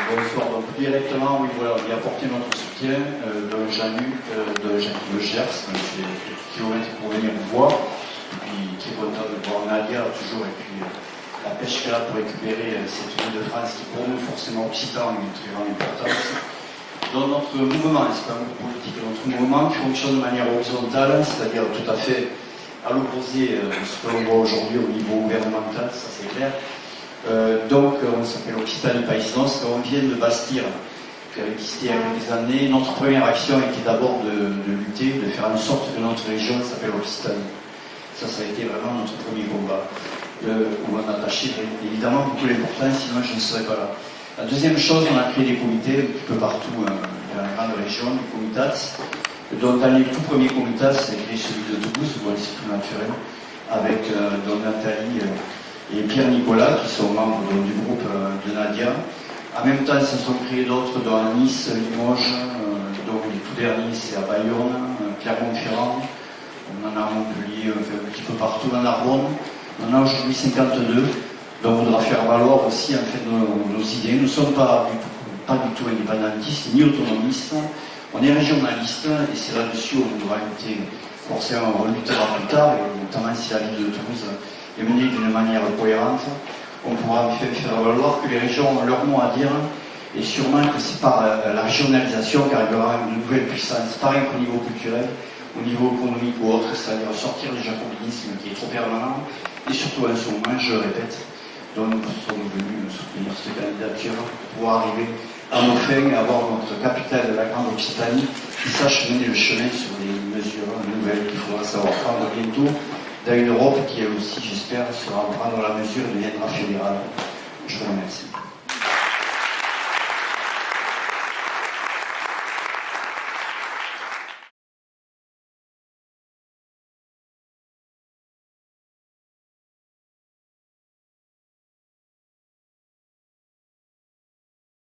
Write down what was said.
Bonsoir. Donc directement, oui, voilà, on y a apporté notre soutien d'un Jean-Luc de Gers, qui est kilomètres pour venir vous voir, et puis qui est content de voir Nadia toujours, et puis la pêche qu'elle a pour récupérer cette ville de France qui pour nous forcément occitan a une très grande importance. Dans notre mouvement, c'est pas un groupe politique, notre mouvement qui fonctionne de manière horizontale, c'est-à-dire tout à fait à l'opposé de ce que l'on voit aujourd'hui au niveau gouvernemental, ça c'est clair. Donc on s'appelle Occitanie Païsnos, on vient de bâtir, qui a existé il y a quelques années. Notre première action était d'abord de lutter, de faire en sorte que notre région s'appelle Occitanie. Ça a été vraiment notre premier combat, où on a attaché évidemment beaucoup d'importance, sinon je ne serais pas là. La deuxième chose, on a créé des comités un petit peu partout dans la grande région, des comitats. Donc dans les tout premiers comitats, c'est créé celui de Toulouse, où c'est tout naturel, avec Nathalie et Pierre-Nicolas, qui sont membres du groupe de Nadia. En même temps, se sont créés d'autres, dont à Nice, Limoges, donc les tout derniers, c'est à Bayonne, Clermont-Ferrand, on en a à Montpellier, enfin, un petit peu partout en Narbonne. On en a aujourd'hui 52, donc on voudra faire valoir aussi en fait, nos idées. Nous ne sommes pas du tout indépendantistes, ni autonomistes, on est régionaliste, et c'est là-dessus où on devra lutter. Forcément, on luttera plus tard, et notamment si la ville de Toulouse est menée d'une manière cohérente, on pourra faire valoir que les régions ont leur mot à dire, et sûrement que c'est par la régionalisation qu'arrivera une nouvelle puissance, pareil qu'au niveau culturel, au niveau économique ou autre, c'est-à-dire sortir du jacobinisme qui est trop permanent, et surtout en ce moment, je le répète, dont nous sommes venus soutenir cette candidature pour arriver à nos fins et avoir notre capitale de la Grande Occitanie qui sache mener le chemin sur des mesures nouvelles qu'il faudra savoir prendre bientôt dans une Europe qui, elle aussi, j'espère, sera prendre la mesure et deviendra fédérale. Je vous remercie.